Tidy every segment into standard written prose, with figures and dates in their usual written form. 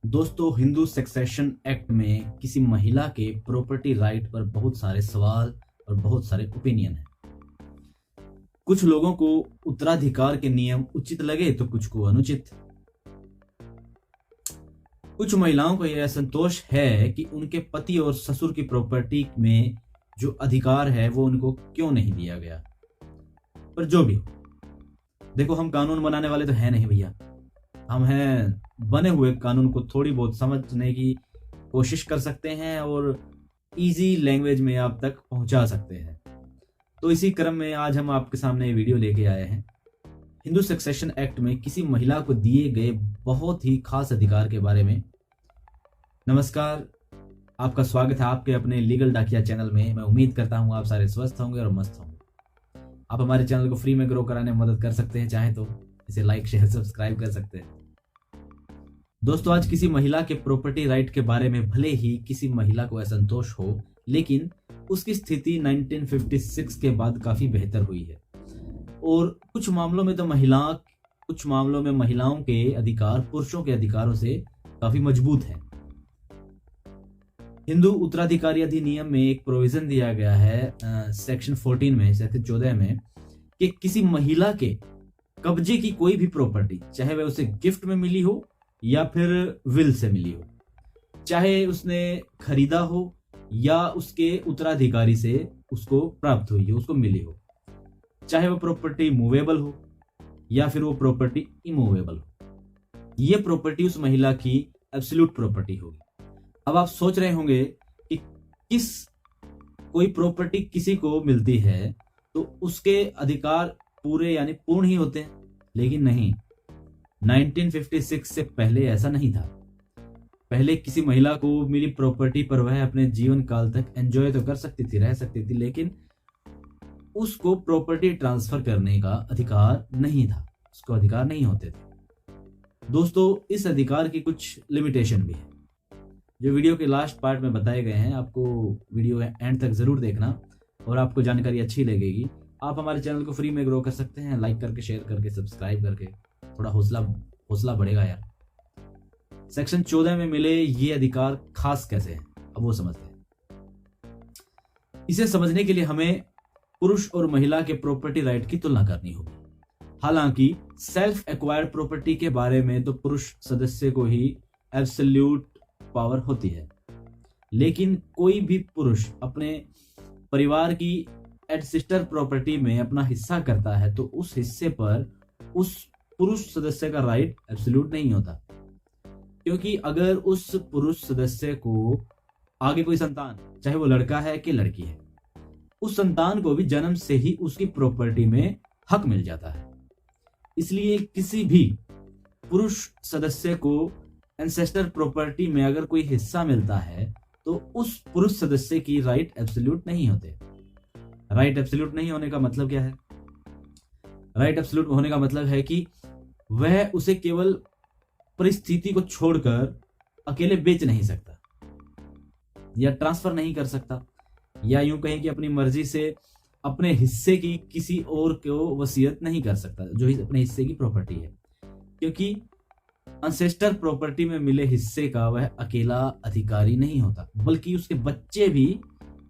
दोस्तों, Hindu succession act में किसी महिला के प्रॉपर्टी राइट पर बहुत सारे सवाल और बहुत सारे ओपिनियन हैं। कुछ लोगों को उत्तराधिकार के नियम उचित लगे तो कुछ को अनुचित। कुछ महिलाओं को यह असंतोष है कि उनके पति और ससुर की प्रॉपर्टी में जो अधिकार है वो उनको क्यों नहीं दिया गया। पर जो भी हो, देखो, हम कानून बनाने वाले तो हैं नहीं भैया। हम हैं बने हुए कानून को थोड़ी बहुत समझने की कोशिश कर सकते हैं और इजी लैंग्वेज में आप तक पहुंचा सकते हैं। तो इसी क्रम में आज हम आपके सामने ये वीडियो लेके आए हैं हिंदू सक्सेशन एक्ट में किसी महिला को दिए गए बहुत ही खास अधिकार के बारे में। नमस्कार, आपका स्वागत है आपके अपने लीगल डाकिया चैनल में। मैं उम्मीद करता हूँ आप सारे स्वस्थ होंगे और मस्त होंगे। आप हमारे चैनल को फ्री में ग्रो कराने में मदद कर सकते हैं, चाहे तो इसे लाइक शेयर सब्सक्राइब कर सकते हैं। दोस्तों, आज किसी महिला के प्रॉपर्टी राइट के बारे में भले ही किसी महिला को असंतोष हो, लेकिन उसकी स्थिति 1956 के बाद काफी बेहतर हुई है और कुछ मामलों में महिलाओं के अधिकार पुरुषों के अधिकारों से काफी मजबूत हैं। हिंदू उत्तराधिकारी अधिनियम में एक प्रोविजन दिया गया है सेक्शन 14 में कि किसी महिला के कब्जे की कोई भी प्रॉपर्टी, चाहे वह उसे गिफ्ट में मिली हो या फिर विल से मिली हो, चाहे उसने खरीदा हो या उसके उत्तराधिकारी से उसको प्राप्त हुई हो, उसको मिली हो, चाहे वो प्रॉपर्टी मूवेबल हो या फिर वो प्रॉपर्टी इमूवेबल हो, ये प्रॉपर्टी उस महिला की एब्सोल्यूट प्रॉपर्टी होगी। अब आप सोच रहे होंगे कि कोई प्रॉपर्टी किसी को मिलती है तो उसके अधिकार पूरे यानी पूर्ण ही होते हैं, लेकिन नहीं। 1956 से पहले ऐसा नहीं था। पहले किसी महिला को मिली प्रॉपर्टी पर वह अपने जीवन काल तक एंजॉय तो कर सकती थी, रह सकती थी, लेकिन उसको प्रॉपर्टी ट्रांसफर करने का अधिकार नहीं था, उसको अधिकार नहीं होते थे। दोस्तों, इस अधिकार की कुछ लिमिटेशन भी है जो वीडियो के लास्ट पार्ट में बताए गए हैं। आपको वीडियो एंड तक जरूर देखना और आपको जानकारी अच्छी लगेगी। आप हमारे चैनल को फ्री में ग्रो कर सकते हैं, लाइक करके, शेयर करके, सब्सक्राइब करके। थोड़ा हौसला बढ़ेगा यार। सेक्शन 14 में मिले ये अधिकार खास कैसे हैं, अब वो समझते हैं। इसे समझने के लिए हमें पुरुष और महिला के प्रॉपर्टी राइट की तुलना करनी होगी। हालांकि सेल्फ एक्वायर्ड प्रॉपर्टी के बारे में तो पुरुष सदस्य को ही एब्सोल्यूट पावर होती है, लेकिन कोई भी पुरुष अपने परिवार की एडसिस्टर प्रॉपर्टी में अपना हिस्सा करता है तो उस हिस्से पर उस पुरुष सदस्य का राइट एब्सोल्यूट नहीं होता, क्योंकि अगर उस पुरुष सदस्य को आगे कोई संतान, चाहे वो लड़का है कि लड़की है, उस संतान को भी जन्म से ही उसकी प्रॉपर्टी में हक मिल जाता है। इसलिए किसी भी पुरुष सदस्य को एंसेस्टर प्रॉपर्टी में अगर कोई हिस्सा मिलता है तो उस पुरुष सदस्य की राइट एब्सोल्यूट नहीं होते। राइट एब्सोल्यूट नहीं होने का मतलब क्या है? राइट एब्सोल्यूट होने का मतलब है कि वह उसे केवल परिस्थिति को छोड़कर अकेले बेच नहीं सकता या ट्रांसफर नहीं कर सकता, या यूं कहें कि अपनी मर्जी से अपने हिस्से की किसी और को वसीयत नहीं कर सकता जो अपने हिस्से की प्रॉपर्टी है, क्योंकि एंसेस्टर प्रॉपर्टी में मिले हिस्से का वह अकेला अधिकारी नहीं होता, बल्कि उसके बच्चे भी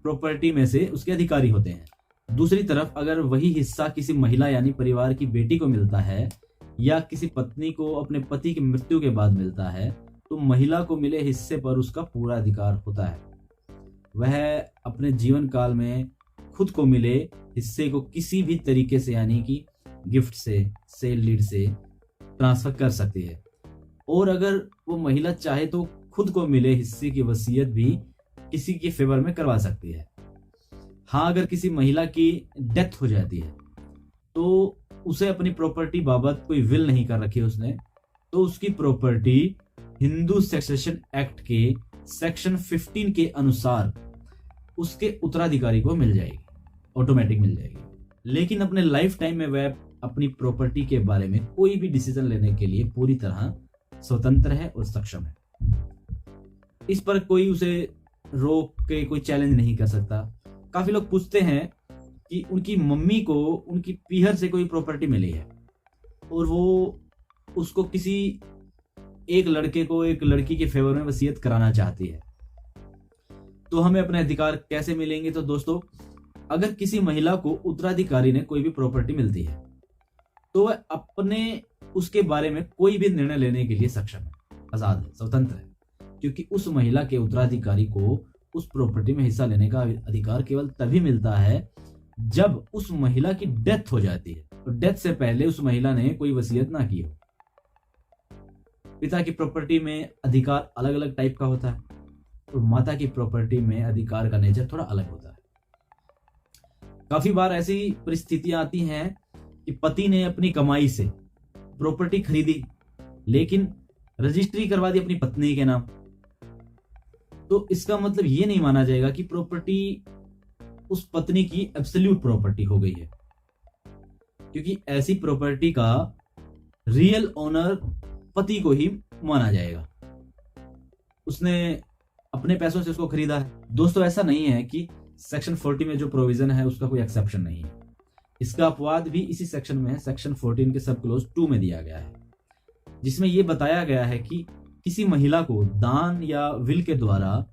प्रॉपर्टी में से उसके अधिकारी होते हैं। दूसरी तरफ अगर वही हिस्सा किसी महिला यानी परिवार की बेटी को मिलता है या किसी पत्नी को अपने पति की मृत्यु के बाद मिलता है तो महिला को मिले हिस्से पर उसका पूरा अधिकार होता है। वह अपने जीवन काल में खुद को मिले हिस्से को किसी भी तरीके से, यानी कि गिफ्ट से, सेल डीड से ट्रांसफर कर सकती है, और अगर वो महिला चाहे तो खुद को मिले हिस्से की वसीयत भी किसी के फेवर में करवा सकती है। हाँ, अगर किसी महिला की डेथ हो जाती है तो उसे अपनी प्रॉपर्टी बाबत कोई विल नहीं कर रखी उसने, तो उसकी प्रॉपर्टी हिंदू सक्सेशन एक्ट के सेक्शन 15 के अनुसार उसके उत्तराधिकारी को मिल जाएगी, ऑटोमेटिक मिल जाएगी। लेकिन अपने लाइफ टाइम में वह अपनी प्रॉपर्टी के बारे में कोई भी डिसीजन लेने के लिए पूरी तरह स्वतंत्र है और सक्षम है। इस पर कोई उसे रोक के कोई चैलेंज नहीं कर सकता। काफी लोग पूछते हैं कि उनकी मम्मी को उनकी पीहर से कोई प्रॉपर्टी मिली है और वो उसको किसी एक लड़के को एक लड़की के फेवर में वसीयत कराना चाहती है, तो हमें अपने अधिकार कैसे मिलेंगे? तो दोस्तों, अगर किसी महिला को उत्तराधिकारी ने कोई भी प्रॉपर्टी मिलती है तो वह अपने उसके बारे में कोई भी निर्णय लेने के लिए सक्षम है, आजाद है, स्वतंत्र है, क्योंकि उस महिला के उत्तराधिकारी को उस प्रॉपर्टी में हिस्सा लेने का अधिकार केवल तभी मिलता है जब उस महिला की डेथ हो जाती है, तो डेथ से पहले उस महिला ने कोई वसीयत ना की हो। पिता की प्रॉपर्टी में अधिकार अलग अलग टाइप का होता है और माता की प्रॉपर्टी में अधिकार का नेचर थोड़ा अलग होता है। काफी बार ऐसी परिस्थितियां आती हैं कि पति ने अपनी कमाई से प्रॉपर्टी खरीदी लेकिन रजिस्ट्री करवा दी अपनी पत्नी के नाम, तो इसका मतलब ये नहीं माना जाएगा कि प्रॉपर्टी उस पत्नी की एब्सोल्यूट प्रॉपर्टी हो गई है, क्योंकि ऐसी प्रॉपर्टी का रियल ओनर पति को ही माना जाएगा, उसने अपने पैसों से उसको खरीदा है। दोस्तों, ऐसा नहीं है कि सेक्शन 40 में जो प्रोविजन है उसका कोई एक्सेप्शन नहीं है। इसका अपवाद भी इसी सेक्शन में है, सेक्शन 14 के सब क्लोज 2 में दिया गया है, जिसमें यह बताया गया है कि किसी महिला को दान या विल के द्वारा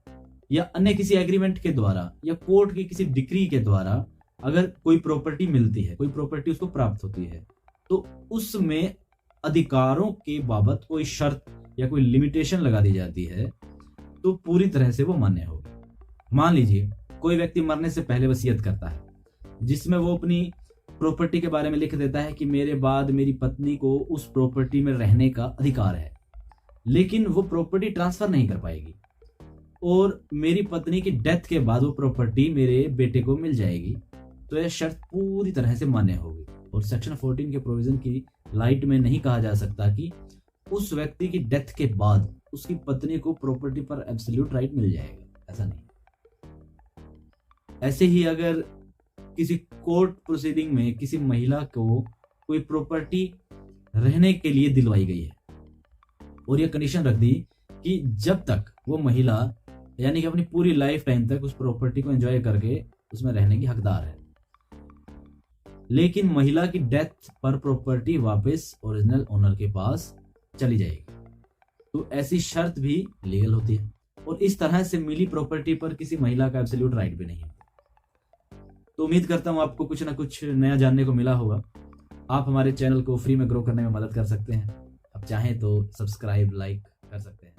या अन्य किसी एग्रीमेंट के द्वारा या कोर्ट की किसी डिक्री के द्वारा अगर कोई प्रॉपर्टी मिलती है, कोई प्रॉपर्टी उसको प्राप्त होती है, तो उसमें अधिकारों के बाबत कोई शर्त या कोई लिमिटेशन लगा दी जाती है तो पूरी तरह से वो मान्य होगी। मान लीजिए कोई व्यक्ति मरने से पहले वसीयत करता है जिसमें वो अपनी प्रॉपर्टी के बारे में लिख देता है कि मेरे बाद मेरी पत्नी को उस प्रॉपर्टी में रहने का अधिकार है, लेकिन वो प्रॉपर्टी ट्रांसफर नहीं कर पाएगी और मेरी पत्नी की डेथ के बाद वो प्रॉपर्टी मेरे बेटे को मिल जाएगी, तो यह शर्त पूरी तरह से मान्य होगी। और सेक्शन 14 के प्रोविजन की लाइट में नहीं कहा जा सकता कि उस व्यक्ति की डेथ के बाद उसकी पत्नी को प्रॉपर्टी पर एब्सोल्यूट राइट मिल जाएगा, ऐसा नहीं। ऐसे ही अगर किसी कोर्ट प्रोसीडिंग में किसी महिला को कोई प्रॉपर्टी रहने के लिए दिलवाई गई है और यह कंडीशन रख दी कि जब तक वो महिला यानी कि अपनी पूरी लाइफ टाइम तक उस प्रॉपर्टी को एंजॉय करके उसमें रहने की हकदार है, लेकिन महिला की डेथ पर प्रॉपर्टी वापस ओरिजिनल ओनर के पास चली जाएगी, तो ऐसी शर्त भी लीगल होती है और इस तरह से मिली प्रॉपर्टी पर किसी महिला का एब्सोल्यूट राइट भी नहीं है। तो उम्मीद करता हूं आपको कुछ ना कुछ नया जानने को मिला होगा। आप हमारे चैनल को फ्री में ग्रो करने में मदद कर सकते हैं। आप चाहें तो सब्सक्राइब, लाइक कर सकते हैं।